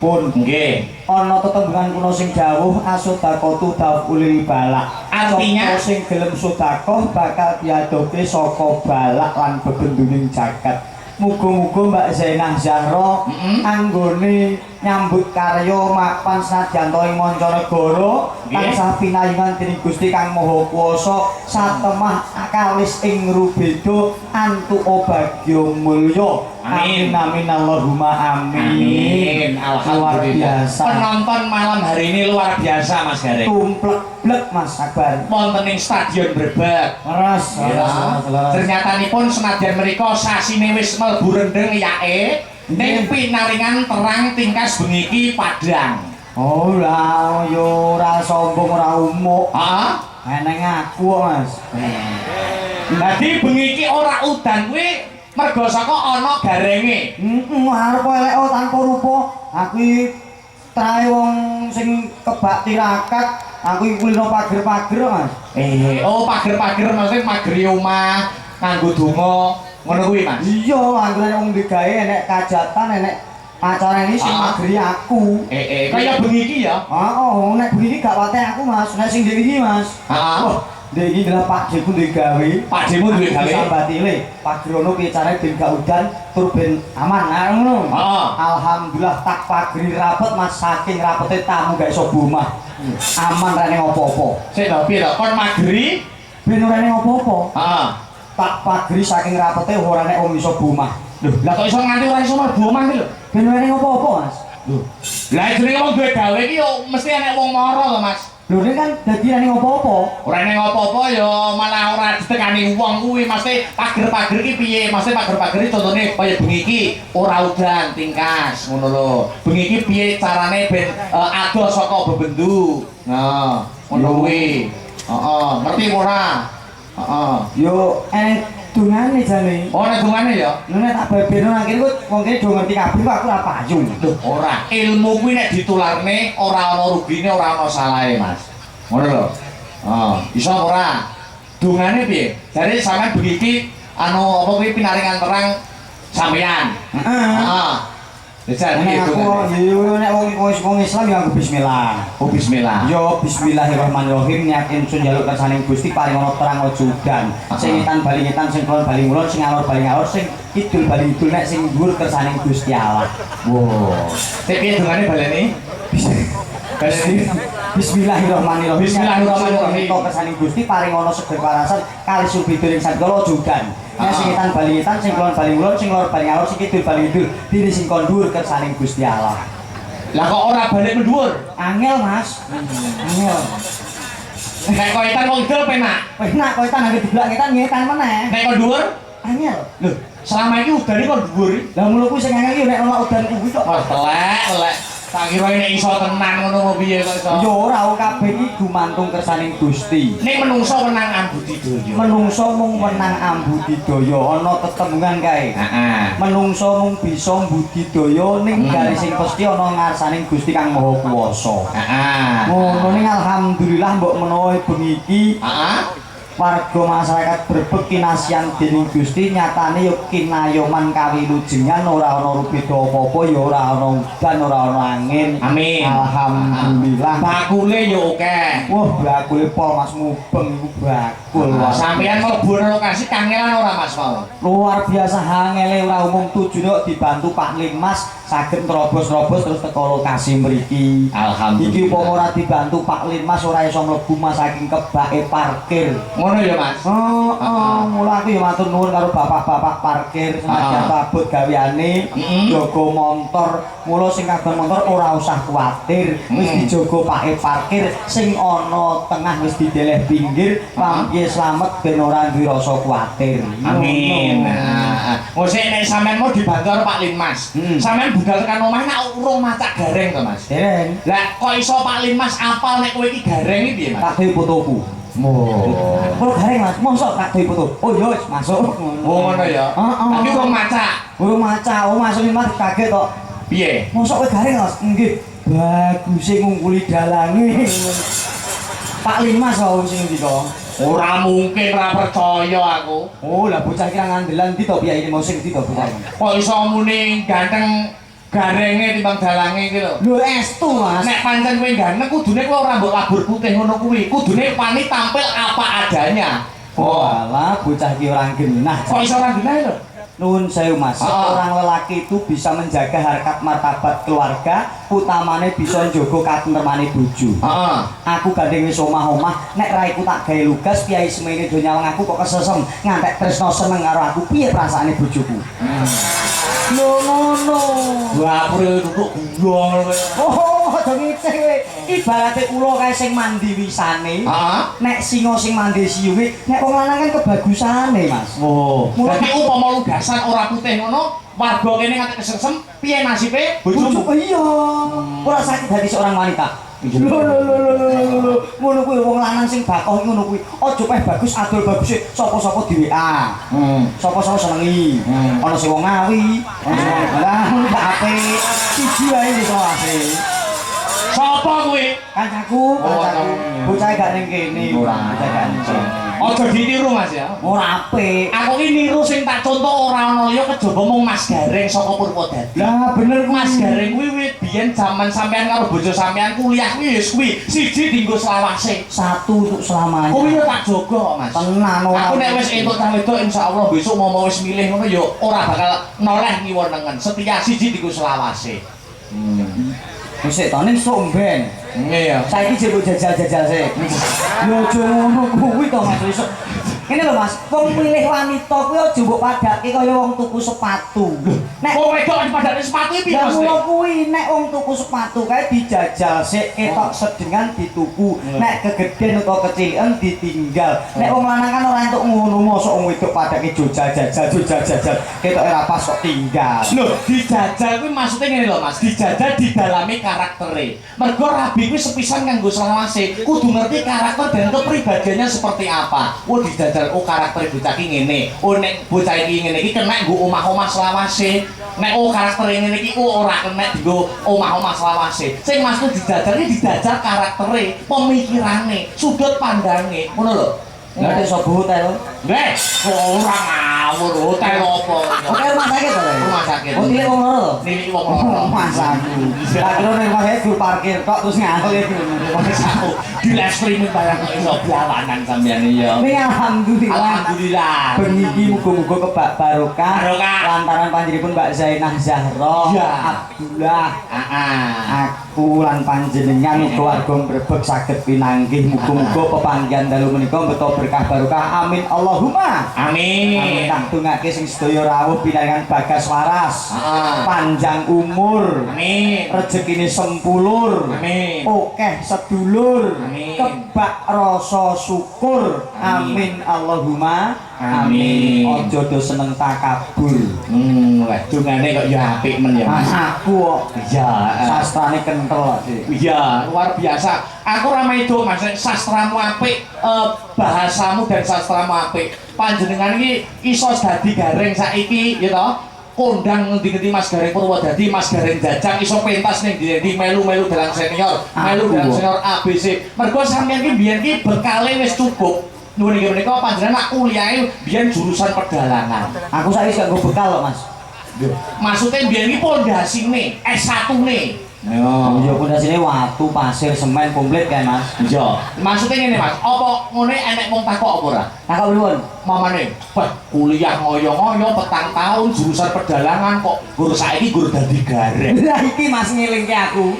Pun nggih. Ana tetembungan kuno sing dawuh asodaqatu tafulil balak. Artinya sing gelem sedekah bakal diadoke saka balak lan bebenduning jagat. Muga-muga Mbak Zainah Zahra anggone nyambut karya mapan senadyan ing mancanegara tansah pinayungan dening Gusti Kang Maha Kuwasa satemah kalis ing rubeda antuk bagya mulya. Amin amin Allahumma amin. Alhamdulillah. Penonton malam hari ini luar biasa Mas Gareng. Tumplek-blek Mas Akbar. Wonten ing Stadion Brebes. Leres. Ternyatanipun senadyan menika sasine wis mlebu rendeng yae ning pinaringan terang tingkas bengi iki Padang. Oh lah yo ora sombong ora umuk. Heeh. Eneng aku Mas. Dadi bengi iki ora udan kuwi mergo saka ana garenge. Arep elek tanpa rupa. Aku iki trae wong sing kebak tirakat. Aku iki kulino pager-pager Mas. Oh pager-pager maksudnya pageri omah nganggo donga ngono kuwi Mas. Iya, anggere wong digawe enek kajatan enek acara ini sing mageri aku. Kaya bengi iki ya. Oh, nek bengi iki gak pateh aku Mas. Nek sing dhewe iki Mas. Heeh. Dek iki adalah Pak Deku digawe. Pak Demu duwe gawe. Sambatile. Pak Grono piye carane ben gak udan tur ben aman. Nah ngono. Heeh. Alhamdulillah tak pagri rapet Mas saking rapete tamu gak iso omah. Aman rene apa-apa. Sik to piye to kon mageri Ben ora rene apa-apa. heeh. Tak pagri saking rapete ora nek wong iso omah. Lho, lah kok iso nganti ora iso mlebu omah iki lho. Ben ora rene apa-apa Mas. Lho. Lah jenenge wong duwe gawe iki yo mesti enek wong mara to Mas. Lho ini kan dadi rene apa-apa. Ora enek apa-apa ya malah ora ditekani wong kuwi mesti pager-pager iki piye? Mesti pager-pager iki contone kaya bengi iki ora udan tingkas ngono lho. Bengi iki piye carane ben ado saka bebendu. Nah, ngono kuwi. Heeh, ngerti ora? Heeh. Yo dungane jane. Oh nek dungane ya? Nek tak babeno nang kene wong kene do ngerti kabeh kok aku ora payu. Lho, ora. Ilmu kuwi nek ditularne ora ana rugine, ora ana salahe, Mas. Ngono lho. Heeh, iso ora? Dungane piye? Jare sampean bengi iki anu apa kuwi pinaringan terang sampean. Heeh. Dadi Nek aku yo nek wong Islam ya aku bismillah. Oh bismillah. Yo bismillahirrahmanirrahim niat ingsun njaluk kersaning Gusti paring ana terang aja udan. Sing ngitan bali ngitan sing kulon bali ngulon sing alor bali ngalor sing kidul bali kidul nek sing dhuwur kersaning Gusti Allah. Wow. Sik piye dungane baleni? Bismillahirrahmanirrahim. Bismillahirrahmanirrahim. Ento kersaning Gusti paring ana seger parasan kali subiduring sadkala aja udan. Nek sing ngitan bali ngitan sing kulon bali ngulon sing lor bali ngalor sing kidul bali kidul diri sing kon dhuwur kersaning Gusti Allah. Lah kok ora balik mendhuwur? Angel Mas. Angel. Nek kok etan wong idul penak. Penak kok etan anggere diblak ngetan ngetan meneh. Nek kok dhuwur? Angel. Lho, selama iki udane kok dhuwur. Lah mulo kuwi sing angel iki nek ana udan kuwi kok. Wah, telek. Tak kira nek iso tenan ngono piye kok iso. Ya ora kabeh iki gumantung kersaning Gusti. Nek menungso menang ambudidaya. Menungso mung menang ambudidaya ana tetembungan kae. Heeh. Menungso mung bisa budidaya ning garis sing pesti ana ngarsaning Gusti Kang Maha Kuwasa. Heeh. Ngono ning alhamdulillah mbok menawa bengi iki Heeh. warga masyarakat Brebes kinasian dening Gusti nyatane yo kinayoman kawilujengan ora ana rubeda apa-apa ya ora ana udan ora ana angin. Amin. Alhamdulillah. Bakule yo akeh. Wah, bakule pol Mas mubeng iku bakul. Sampeyan mlebu lokasi kangelan ora Mas mau? Luar biasa hangele ora umum tujune kok dibantu Pak Limas saged nerobos-nerobos terus teko lokasi mriki. Alhamdulillah. Iki upama ora dibantu Pak Limas ora iso mlebu Mas saking kebake parkir. Ngono ya Mas. Mula aku ya matur nuwun karo bapak-bapak parkir senadyan abot gaweane jaga montor. Mula sing kagungan montor ora usah kuwatir, wis dijaga pake parkir sing ana tengah wis dideleh pinggir, pampiye slamet ben ora duwe rasa kuwatir. Amin. Mosok nek sampean mau dibantu karo Pak Limas. Sampean budal tekan omah nek urung macak gareng to Mas. Dereng. Lah kok iso Pak Limas apal nek kowe iki gareng iki piye Mas? Kabeh fotoku. Kalau gareng Mas, mosok tak duwe foto. Oh iya wis masuk. Oh ngono ya. Tapi urung macak. Urung maca, masuk Mas kaget kok. Piye? Mosok kowe gareng Mas? Nggih. Bagus ngungkuli dalange. Pak Limas wae sing ndika. Ora mungkin ora percaya aku. Oh, lah bocah iki ngandelan ndi to piye iki mau sing ndi to bocah. Kok iso muni ganteng Garenge timbang dalange iki lho. Lho estu Mas. Nek pancen kowe ganteng kudune kowe ora mbok labur putih ngono kuwi. Kudune wani tampil apa adanya. Walah bocah iki ora genah. Kok iso ora genah lho? Nuwun sewu Mas, seorang lelaki itu bisa menjaga harkat martabat keluarga, utamane bisa njogo katentremane bojo. Heeh. Aku gandeng wis omah-omah, nek raiku tak gawe lugas piyai semene do nyawang aku kok kesesem ngantek tresno seneng karo aku. Piye perasaane bojoku? Lho ngono. Wah, pure duduk gulung kowe. Oh, aja ngiceh kowe. Ibarate ula kae sing mandi wisane. Heeh. Nek singa sing mandi siyuwe, nek wong lanang kan kebagusane, Mas. Oh, dadi upama lugasan ora putih ngono, warga kene ngantek kesesem, piye nasibe bojomu? Bojoku iya. Ora sakit hati seorang wanita. Lho ngono kuwi wong lanang sing bakoh iki ngono kuwi. Aja peh bagus adol bagus sapa-sapa di WA. Sapa-sapa senengi. Ana sing wong ngawi, ana sing wong lah gak apik. Siji wae iso apik. Sapa kuwi? Kancaku, kancaku. Bocah gak ning kene. Ora. Bocah gak ning kene. Aja ditiru Mas ya. Ora apik. Aku ki niru sing tak contoh ora ana liya kejaba mung Mas Gareng saka Purwodadi. Lah bener kuwi. Mas Gareng kuwi wit biyen jaman sampean karo bojo sampean kuliah kuwi wis kuwi siji dienggo selawase. Satu untuk selamanya. Kuwi yo tak jaga kok Mas. Tenan ora. Aku nek wis entuk cah wedok insyaallah besok mau wis milih ngono yo ora bakal noleh ngiwonengen. Setia siji dienggo selawase. Wis to ning sok ben. Iya. Saiki jebuk jajal-jajal sik. Yo aja ngono kuwi to Mas iso. Ngene lho Mas, wong milih wanita kuwi aja mbok padake kaya wong tuku sepatu. Nek wong wedok dipadake sepatu piye ya Mas? mula kuwi nek wong tuku sepatu kae dijajal sik ketok sedengan dituku. Nek kegeden utawa keciliken ditinggal. Nek wong lanang kan ora entuk ngono mosok wong wedok padake jajal ketok ora pas kok tinggal. Lho, dijajal kuwi maksudnya ngene lho Mas, dijajal didalami karaktere. Mergo rabi kuwi sepisan kanggo selawase, kudu ngerti karakter dan kepribadiannya seperti apa. Oh dijajal oh karakter bocah iki ngene. Oh nek bocah iki ngene iki kena nggo omah-omah selawase. Nek oh karakter ngene iki oh ora kena nggo omah-omah selawase. Sing maksud dijajal iki dijajal karaktere, pemikirane, sudut pandange. Ngono lho. Lah nek sobo hotel. Nggih, ora ngawur hotel opo. Oke rumah sakit to. Rumah sakit. Oh iki wong loro. Nini wong loro. Masaku. Lah kira nek rumah sakit parkir kok terus ngangkul iki. Masaku. Di live streaming barang kok iso blawanan sampeyan iya. Ning alhamdulillah. Alhamdulillah. Bengi iki muga-muga kebak barokah. Barokah. Lantaran panjenenganipun Mbak Zainah Zahra. Ya. Abdullah. Aku lan panjenengan keluarga Brebeg saged pinanggih muga-muga pepanggihan dalu menika beto berkah barokah. Amin Allahumma. amin. Tak dongake sing sedaya rawuh pinaringan bagas waras. Panjang umur. Amin. Rezekine sempulur. Amin. Okeh sedulur. Amin. Kebak rasa syukur. Amin Allahumma. Amin. Aja do seneng takabur. Wah, dungane kok ya apik men ya Mas. Aku kok Iya. sastrane kentel sih. Iya, luar biasa. Aku ora maido Mas, sastramu apik, bahasamu dan sastramu apik. Panjenengan iki iso dadi gareng saiki ya toh. Kondang ngendi-ngendi Mas Gareng Purwodadi, Mas Gareng Jajang iso pentas ning ndi melu-melu dalang senior, melu dalang senior ABC. Mergo sampeyan ki biyen ki bekale wis cukup. Nuwun iki menika panjenengan nak kuliahe biyen jurusan pedalangan. Aku saiki gak nggo bekal kok, Mas. Maksudnya biyen iki pondasine, S1-ne. Ya pondasine watu, pasir, semen komplit kan, Mas. Iya. Maksudnya ngene Mas, apa ngene enek wong takok apa ora? Takok pripun? Mamane, bah kuliah ngoyo-ngoyo petang tahun jurusan pedalangan kok guru saiki guru dadi gareng. Lah iki Mas ngelingke aku.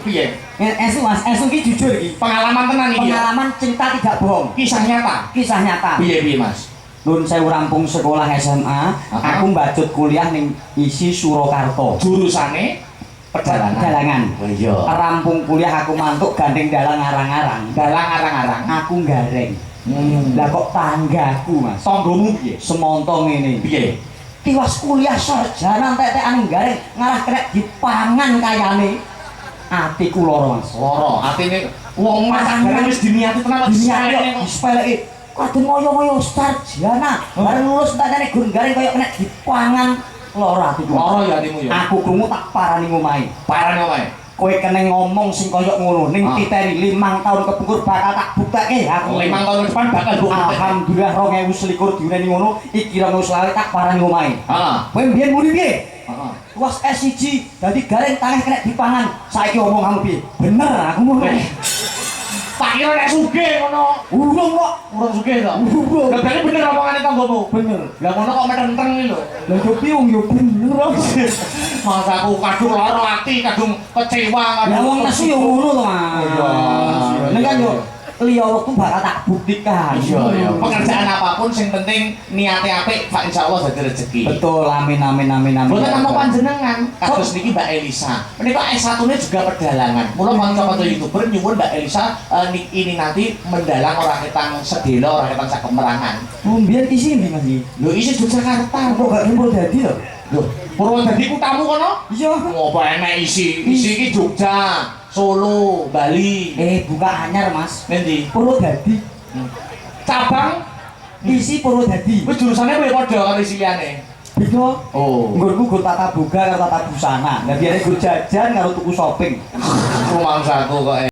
Piye? Esu Mas, esu iki jujur iki. Pengalaman tenan iki. Pengalaman cinta tidak bohong. Kisah nyata. Kisah nyata. Piye Mas? Nun saya rampung sekolah SMA, aku mbajut kuliah ning isi Surakarta. Jurusane pedalangan. Oh iya. Rampung kuliah aku mantuk gandeng dalang arang-arang. Dalang arang-arang. Aku gareng. Lah kok tanggaku Mas. Tanggomu piye? Semontong ini. Piye? Tiwas kuliah sarjana entek-entekan gareng ngarah kena dipangan kayane. Atiku loro Mas. Loro, atine wong gareng wis diniati tenan disepeleki. Kadung ngoyo-ngoyo sarjana, bareng lulus entekane gun gareng kaya kena dipangan loro atiku. Loro ya atimu ya. Aku krungu tak parani ngomahe. Parane omahe. Kowe kena ngomong sing kaya ngono ning titeni 5 tahun kepungkur bakal tak bukteke aku. 5 tahun depan bakal bukti. Alhamdulillah 2021 diureni ngono, iki 2020 tak parani ngomahe. Heeh. Kowe mbiyen muni piye? Heeh. was S1 dadi garing tangan kena dipangan. Saiki omong kamu piye? Bener aku ngono. Tak kira nek sugih ngono. Urung kok. Urung sugih to. Urung. Lah berarti bener omongane tanggomu. Bener. Lah ngono kok metenteng iki lho. Lah yo piung yo bener. Mas aku kadung lara ati, kadung kecewa, Ya kadung wong nesu yo ngono to, Mas. iya. Nek kan yo liya wektu bakal tak buktikan. Iya. Pekerjaan apapun sing penting niate apik, Pak insyaallah dadi rezeki. Betul, amin amin amin amin. Boten namung panjenengan, kados niki Mbak Elisa. Menika S1-ne juga pedalangan. Mula kanca-kanca YouTuber nyuwun Mbak Elisa ini nanti mendalang ora ketang sedelo, ora ketang sak kemerangan. Oh, biar di sini Mas. Lho isi Yogyakarta. Kok gak impor dadi lho? Lho, Purwodadi ku tamu kono? Iya. Ngopo enek isi? Isi iki Jogja, Solo, Bali. Buka anyar Mas. Endi? Purwodadi. Cabang Isi Purwodadi. wis jurusane kowe padha karo isi liyane. Beda. Oh. Nggonku go tata boga karo tata busana. Lah biare go jajan karo tuku shopping. Rumangsaku kok